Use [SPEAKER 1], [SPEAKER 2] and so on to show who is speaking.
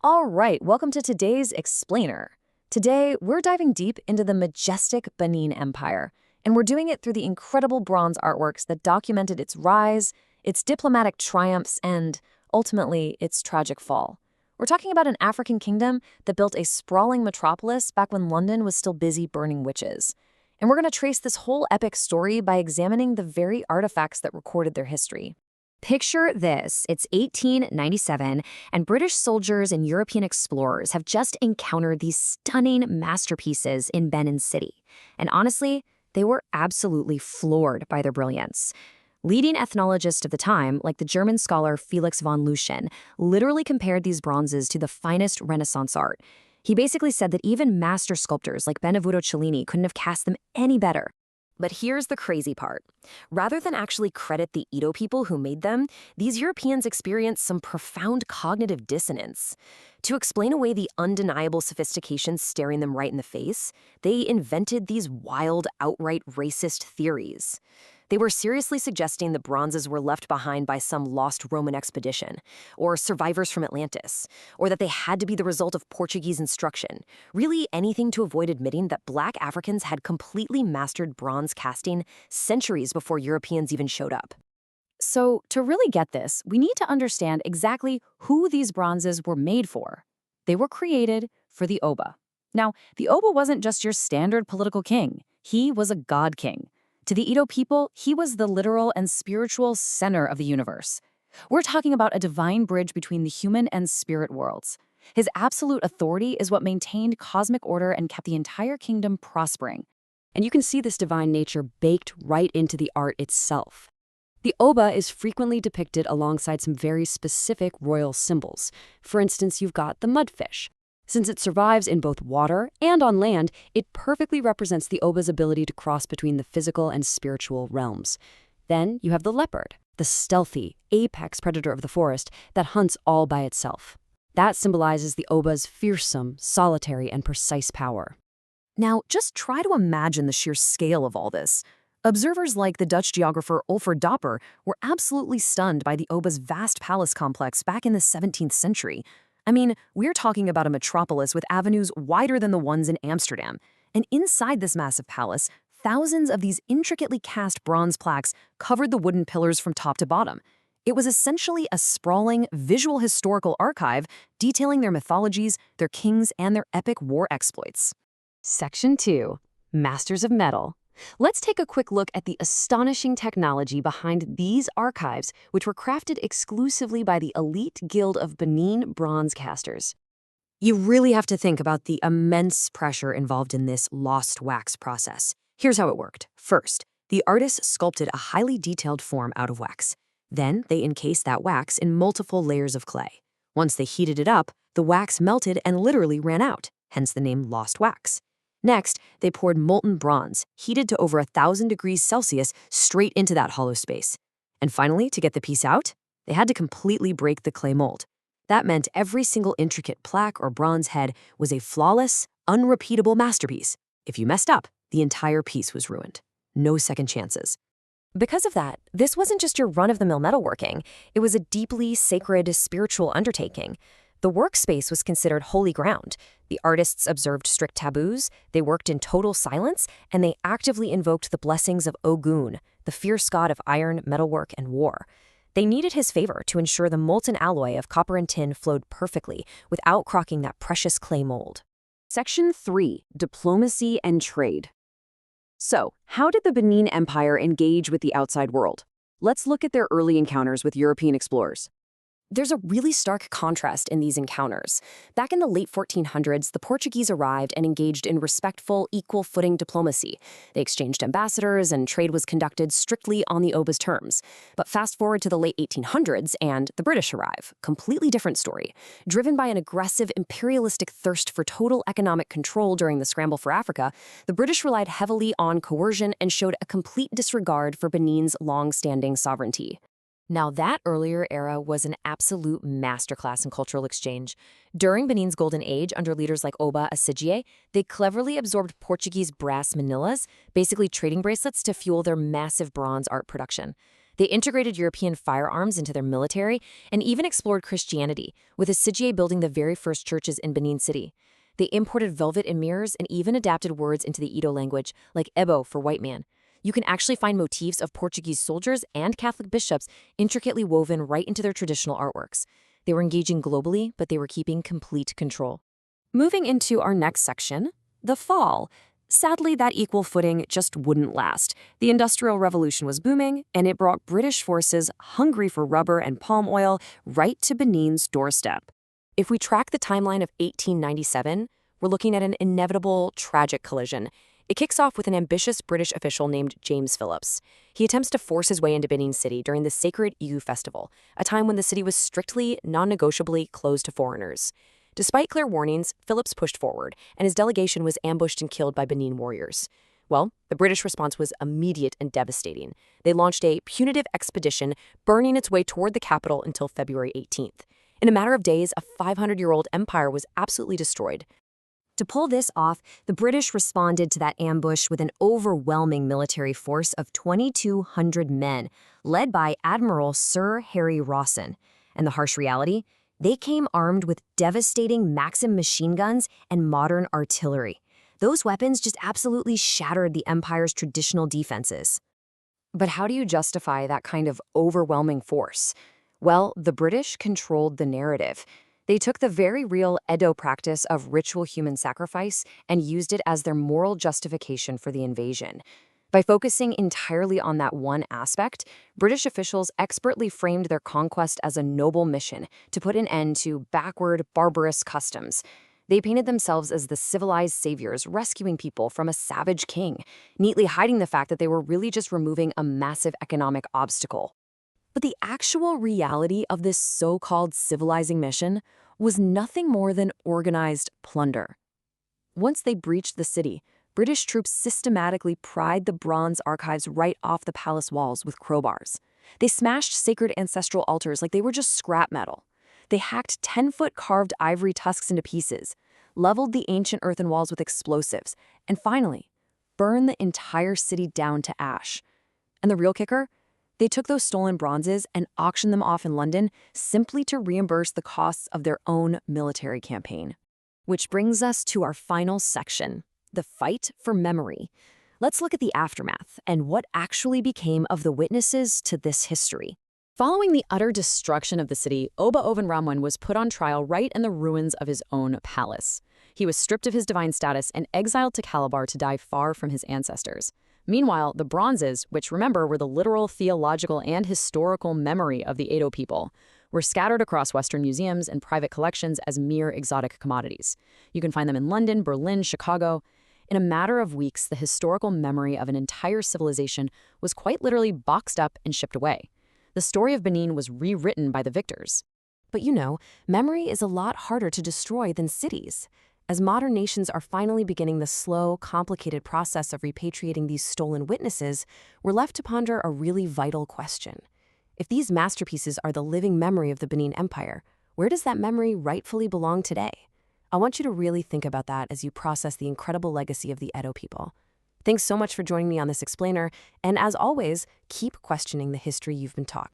[SPEAKER 1] All right, welcome to today's Explainer. Today, we're diving deep into the majestic Benin Empire, and we're doing it through the incredible bronze artworks that documented its rise, its diplomatic triumphs, and, ultimately, its tragic fall. We're talking about an African kingdom that built a sprawling metropolis back when London was still busy burning witches. And we're going to trace this whole epic story by examining the very artifacts that recorded their history.
[SPEAKER 2] Picture this, it's 1897, and British soldiers and European explorers have just encountered these stunning masterpieces in Benin City. And honestly, they were absolutely floored by their brilliance. Leading ethnologists of the time, like the German scholar Felix von Luschen, literally compared these bronzes to the finest Renaissance art. He basically said that even master sculptors like Benvenuto Cellini couldn't have cast them any better. But here's the crazy part. Rather than actually credit the Edo people who made them, these Europeans experienced some profound cognitive dissonance. To explain away the undeniable sophistication staring them right in the face, they invented these wild, outright racist theories. They were seriously suggesting the bronzes were left behind by some lost Roman expedition, or survivors from Atlantis, or that they had to be the result of Portuguese instruction. Really anything to avoid admitting that Black Africans had completely mastered bronze casting centuries before Europeans even showed up.
[SPEAKER 1] So, to really get this, we need to understand exactly who these bronzes were made for. They were created for the Oba. Now, the Oba wasn't just your standard political king. He was a god king. To the Edo people, he was the literal and spiritual center of the universe. We're talking about a divine bridge between the human and spirit worlds. His absolute authority is what maintained cosmic order and kept the entire kingdom prospering.
[SPEAKER 3] And you can see this divine nature baked right into the art itself. The Oba is frequently depicted alongside some very specific royal symbols. For instance, you've got the mudfish. Since it survives in both water and on land, it perfectly represents the Oba's ability to cross between the physical and spiritual realms. Then you have the leopard, the stealthy, apex predator of the forest that hunts all by itself. That symbolizes the Oba's fearsome, solitary, and precise power.
[SPEAKER 1] Now, just try to imagine the sheer scale of all this. Observers like the Dutch geographer Olfert Dopper were absolutely stunned by the Oba's vast palace complex back in the 17th century. I mean, we're talking about a metropolis with avenues wider than the ones in Amsterdam. And inside this massive palace, thousands of these intricately cast bronze plaques covered the wooden pillars from top to bottom. It was essentially a sprawling, visual historical archive detailing their mythologies, their kings, and their epic war exploits.
[SPEAKER 3] Section 2. Masters of Metal. Let's take a quick look at the astonishing technology behind these archives, which were crafted exclusively by the elite guild of Benin bronze casters.
[SPEAKER 2] You really have to think about the immense pressure involved in this lost wax process. Here's how it worked. First, the artists sculpted a highly detailed form out of wax. Then they encased that wax in multiple layers of clay. Once they heated it up, the wax melted and literally ran out, hence the name lost wax. Next, they poured molten bronze, heated to over 1,000 degrees Celsius, straight into that hollow space. And finally, to get the piece out, they had to completely break the clay mold. That meant every single intricate plaque or bronze head was a flawless, unrepeatable masterpiece. If you messed up, the entire piece was ruined. No second chances. Because of that, this wasn't just your run-of-the-mill metalworking. It was a deeply sacred spiritual undertaking. The workspace was considered holy ground. The artists observed strict taboos, they worked in total silence, and they actively invoked the blessings of Ogun, the fierce god of iron, metalwork, and war. They needed his favor to ensure the molten alloy of copper and tin flowed perfectly without crocking that precious clay mold.
[SPEAKER 3] Section 3. Diplomacy and Trade. So, how did the Benin Empire engage with the outside world? Let's look at their early encounters with European explorers.
[SPEAKER 2] There's a really stark contrast in these encounters. Back in the late 1400s, the Portuguese arrived and engaged in respectful, equal-footing diplomacy. They exchanged ambassadors, and trade was conducted strictly on the Oba's terms. But fast forward to the late 1800s, and the British arrive. Completely different story. Driven by an aggressive, imperialistic thirst for total economic control during the scramble for Africa, the British relied heavily on coercion and showed a complete disregard for Benin's long-standing sovereignty. Now, that earlier era was an absolute masterclass in cultural exchange. During Benin's golden age, under leaders like Oba Asidje, they cleverly absorbed Portuguese brass manillas, basically trading bracelets to fuel their massive bronze art production.
[SPEAKER 1] They integrated European firearms into their military and even explored Christianity, with the Sijie building the very first churches in Benin City. They imported velvet and mirrors and even adapted words into the Edo language, like ebo for white man. You can actually find motifs of Portuguese soldiers and Catholic bishops intricately woven right into their traditional artworks. They were engaging globally, but they were keeping complete control. Moving into our next section, the fall. Sadly, that equal footing just wouldn't last. The Industrial Revolution was booming, and it brought British forces hungry for rubber and palm oil right to Benin's doorstep. If we track the timeline of 1897, we're looking at an inevitable, tragic collision. It kicks off with an ambitious British official named James Phillips. He attempts to force his way into Benin City during the sacred Igu festival, a time when the city was strictly, non-negotiably closed to foreigners. Despite clear warnings, Phillips pushed forward, and his delegation was ambushed and killed by Benin warriors. Well, the British response was immediate and devastating. They launched a punitive expedition, burning its way toward the capital until February 18th. In a matter of days, a 500-year-old empire was absolutely destroyed. To pull this off, the British responded to that ambush with an overwhelming military force of 2,200 men, led by Admiral Sir Harry Rawson. And the harsh reality? They came armed with devastating Maxim machine guns and modern artillery. Those weapons just absolutely shattered the empire's traditional defenses. But how do you justify that kind of overwhelming force? Well, the British controlled the narrative. They took the very real Edo practice of ritual human sacrifice and used it as their moral justification for the invasion. By focusing entirely on that one aspect, British officials expertly framed their conquest as a noble mission to put an end to backward, barbarous customs. They painted themselves as the civilized saviors rescuing people from a savage king, neatly hiding the fact that they were really just removing a massive economic obstacle. But the actual reality of this so-called civilizing mission was nothing more than organized plunder. Once they breached the city, British troops systematically pried the bronze archives right off the palace walls with crowbars. They smashed sacred ancestral altars like they were just scrap metal. They hacked 10-foot carved ivory tusks into pieces, leveled the ancient earthen walls with explosives, and finally, burned the entire city down to ash. And the real kicker? They took those stolen bronzes and auctioned them off in London simply to reimburse the costs of their own military campaign. Which brings us to our final section. The fight for memory. Let's look at the aftermath and what actually became of the witnesses to this history. Following the utter destruction of the city, Oba Oven Ramwen was put on trial right in the ruins of his own palace. He was stripped of his divine status and exiled to Calabar to die far from his ancestors. Meanwhile, the Bronzes, which remember were the literal theological and historical memory of the Edo people, were scattered across Western museums and private collections as mere exotic commodities. You can find them in London, Berlin, Chicago. In a matter of weeks, the historical memory of an entire civilization was quite literally boxed up and shipped away. The story of Benin was rewritten by the victors. But memory is a lot harder to destroy than cities. As modern nations are finally beginning the slow, complicated process of repatriating these stolen witnesses, we're left to ponder a really vital question. If these masterpieces are the living memory of the Benin Empire, where does that memory rightfully belong today? I want you to really think about that as you process the incredible legacy of the Edo people. Thanks so much for joining me on this explainer, and as always, keep questioning the history you've been taught.